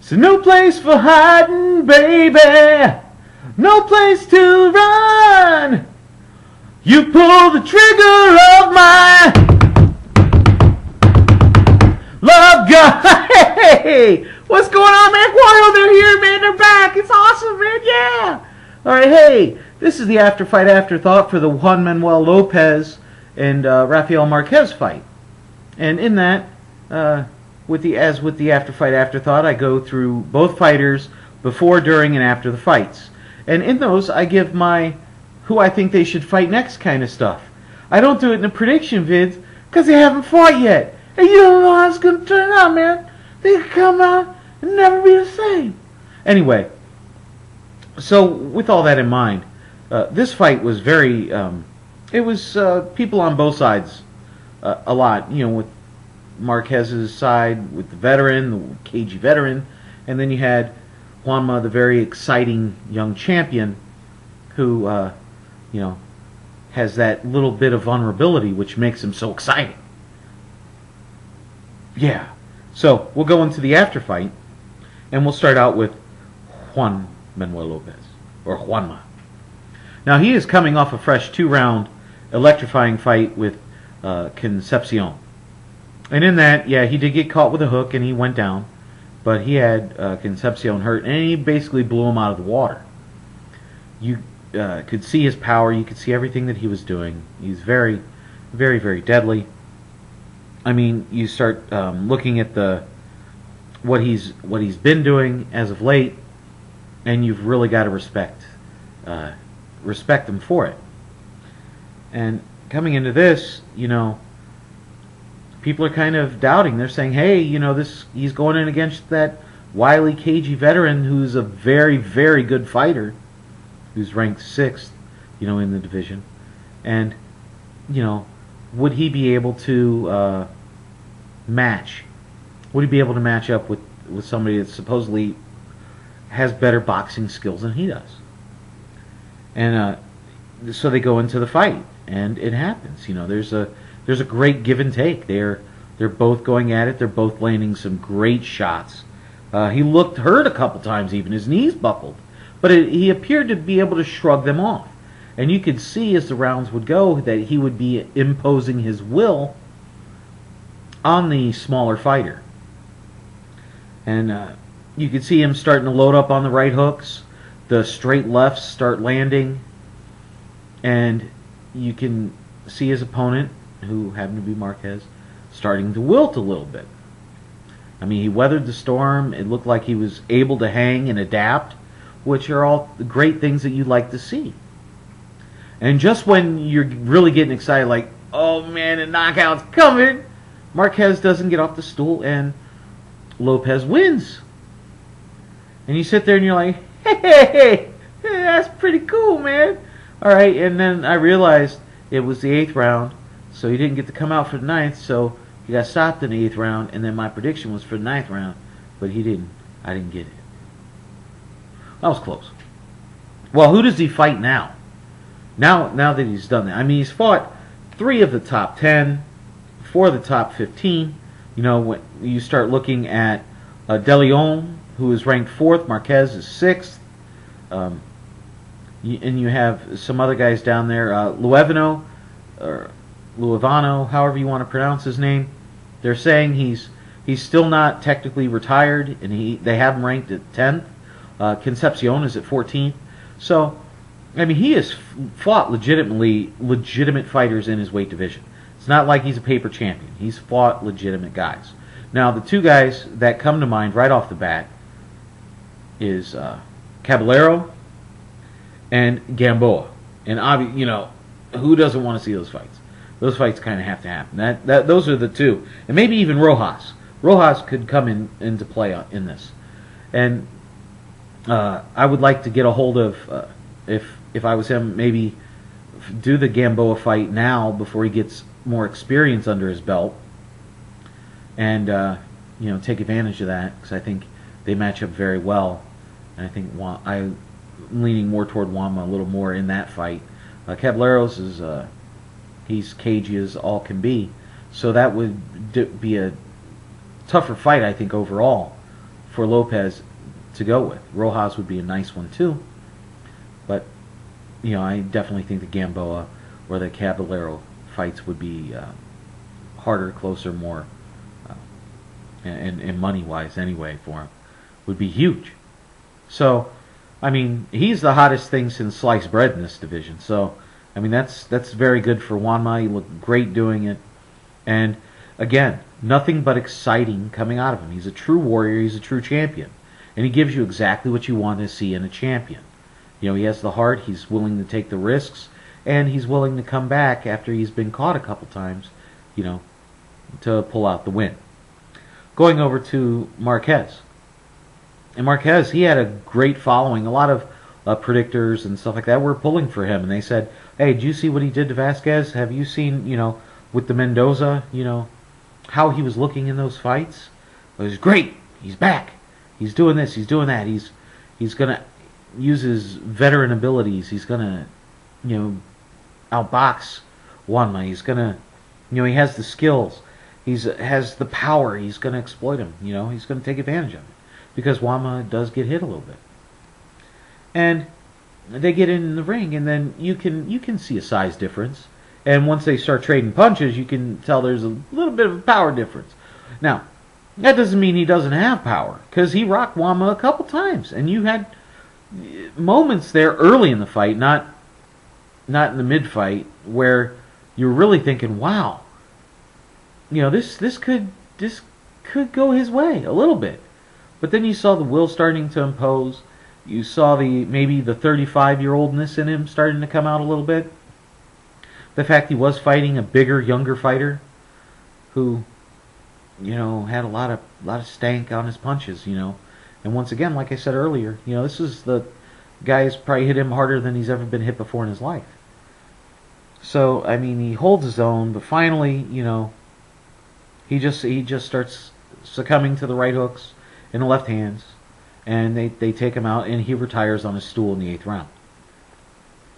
So no place for hiding, baby. No place to run. You pull the trigger of my love gun. Hey, what's going on, man? Guayo, they're here, man. They're back. It's awesome, man. Yeah. All right, hey, this is the Afterfight Afterthought for the Juan Manuel Lopez and Rafael Marquez fight. And in that, with the Afterfight Afterthought, I go through both fighters before, during, and after the fights. And in those, I give my who I think they should fight next kind of stuff. I don't do it in a prediction vids because they haven't fought yet. And you don't know how it's going to turn out, man. They could come out and never be the same. Anyway, so with all that in mind, this fight was very, it was people on both sides a lot. You know, with Marquez's side, with the veteran, the cagey veteran, and then you had Juanma, the very exciting young champion, who, you know, has that little bit of vulnerability which makes him so exciting. Yeah. So we'll go into the after fight, and we'll start out with Juan Manuel Lopez, or Juanma. Now he is coming off a fresh 2-round electrifying fight with Concepcion. And in that, yeah, he did get caught with a hook and he went down, but he had Concepcion hurt, and he basically blew him out of the water. You could see his power, you could see everything that he was doing. He's very, very, very deadly. I mean, you start looking at what he's been doing as of late, and you've really got to respect him for it. And coming into this, you know, people are kind of doubting. They're saying, hey, you know, he's going in against that wily, cagey veteran who's a very, very good fighter, who's ranked 6th, you know, in the division. And, you know, would he be able to match? Would he be able to match up with somebody that supposedly has better boxing skills than he does? And so they go into the fight, and it happens. You know, there's a great give and take. They're both going at it. They're both landing some great shots. He looked hurt a couple times, even his knees buckled, but he appeared to be able to shrug them off. And you could see as the rounds would go that he would be imposing his will on the smaller fighter. And you could see him starting to load up on the right hooks. The straight lefts start landing. And you can see his opponent, who happened to be Marquez, starting to wilt a little bit. I mean, he weathered the storm. It looked like he was able to hang and adapt, which are all the great things that you'd like to see. And just when you're really getting excited, like, oh man, a knockout's coming, Marquez doesn't get off the stool and Lopez wins. And you sit there and you're like, hey, that's pretty cool, man. All right, and then I realized it was the 8th round, so he didn't get to come out for the 9th, so he got stopped in the 8th round, and then my prediction was for the 9th round, but he didn't. I didn't get it. That was close. Well, who does he fight now? Now that he's done that. I mean, he's fought 3 of the top 10, 4 of the top 15. You know, when you start looking at De Leon, who is ranked 4th, Marquez is 6th. And you have some other guys down there, Luevano, or Luevano, however you want to pronounce his name. They're saying he's still not technically retired, and they have him ranked at 10th. Concepcion is at 14th. So, I mean, he has fought legitimate fighters in his weight division. It's not like he's a paper champion. He's fought legitimate guys. Now, the 2 guys that come to mind right off the bat is Caballero and Gamboa. And, you know, who doesn't want to see those fights? Those fights kind of have to happen. Those are the 2. And maybe even Rojas. Rojas could come into play in this. And I would like to get a hold of, if I was him, maybe do the Gamboa fight now before he gets more experience under his belt. And, you know, take advantage of that, because I think they match up very well. And I think I'm leaning more toward Juanma a little more in that fight. Caballeros is he's cagey as all can be, so that would be a tougher fight, I think, overall for Lopez to go with. Rojas would be a nice one too, but I definitely think the Gamboa or the Caballero fights would be harder, closer, more, and money-wise anyway for him, would be huge. So, I mean, he's the hottest thing since sliced bread in this division. So, I mean, that's very good for Juanma. He looked great doing it. And, again, nothing but exciting coming out of him. He's a true warrior. He's a true champion. And he gives you exactly what you want to see in a champion. He has the heart. He's willing to take the risks. And he's willing to come back after he's been caught a couple times, to pull out the win. Going over to Marquez. And Marquez, he had a great following. A lot of predictors and stuff like that were pulling for him. And they said, hey, did you see what he did to Vasquez? Have you seen, with the Mendoza, how he was looking in those fights? It was great. He's back. He's doing this. He's doing that. He's going to use his veteran abilities. He's going to, outbox Juanma. He's going to, he has the skills. He has the power. He's going to exploit him. He's going to take advantage of it. Because Juanma does get hit a little bit. And they get in the ring, and then you can see a size difference. And once they start trading punches, you can tell there's a little bit of a power difference. Now, that doesn't mean he doesn't have power, because he rocked Juanma a couple times. And you had moments there early in the fight, not in the mid-fight, where you're really thinking, wow, this could go his way a little bit. But then you saw the will starting to impose. You saw maybe the 35-year-oldness in him starting to come out a little bit. The fact he was fighting a bigger, younger fighter who, had a lot of stank on his punches, And once again, like I said earlier, this is the guy who's probably hit him harder than he's ever been hit before in his life. So, I mean, he holds his own, but finally, he just starts succumbing to the right hooks in the left hands, and they take him out, and he retires on his stool in the 8th round.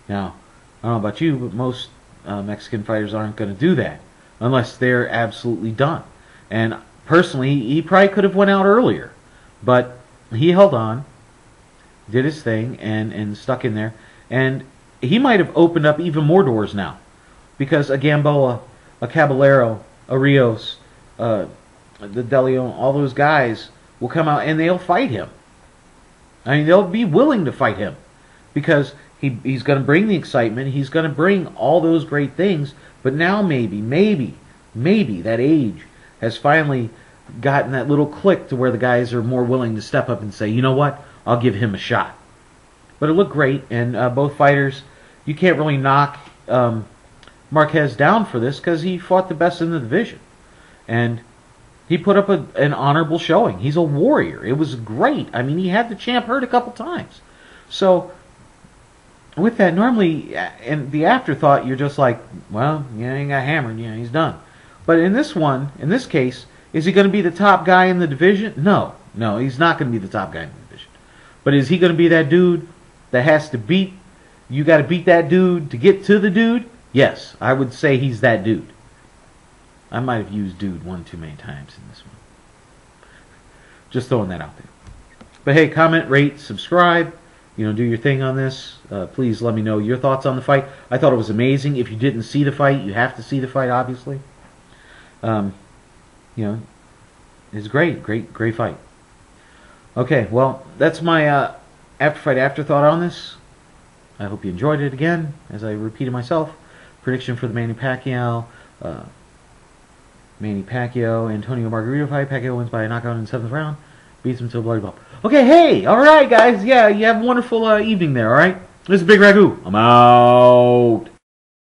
Now, I don't know about you, but most Mexican fighters aren't going to do that unless they're absolutely done. And personally, he probably could have went out earlier, but he held on, did his thing, and stuck in there, and he might have opened up even more doors now, because a Gamboa, a Caballero, a Rios, the De Leon, all those guys will come out and they'll fight him. I mean, they'll be willing to fight him because he's going to bring the excitement. He's going to bring all those great things. But now maybe that age has finally gotten that little click to where the guys are more willing to step up and say, you know what, I'll give him a shot. But it looked great, and both fighters, you can't really knock Marquez down for this because he fought the best in the division. And he put up an honorable showing. He's a warrior. It was great. I mean, he had the champ hurt a couple times. So, with that, normally, in the afterthought, you're just like, well, yeah, he got hammered. Yeah, he's done. But in this case, is he going to be the top guy in the division? No, he's not going to be the top guy in the division. But is he going to be that dude that has to beat, you got to beat that dude to get to the dude? Yes, I would say he's that dude. I might have used dude one too many times in this one. Just throwing that out there. But hey, comment, rate, subscribe. Do your thing on this. Please let me know your thoughts on the fight. I thought it was amazing. If you didn't see the fight, you have to see the fight, obviously. It's great fight. Okay, well, that's my Afterfight Afterthought on this. I hope you enjoyed it again, as I repeated myself. Prediction for the Manny Pacquiao, Antonio Margarito fight. Pacquiao wins by a knockout in the 7th round. Beats him to a bloody pulp. Okay, hey, alright guys, yeah, you have a wonderful evening there, alright? This is Bigragu. I'm out.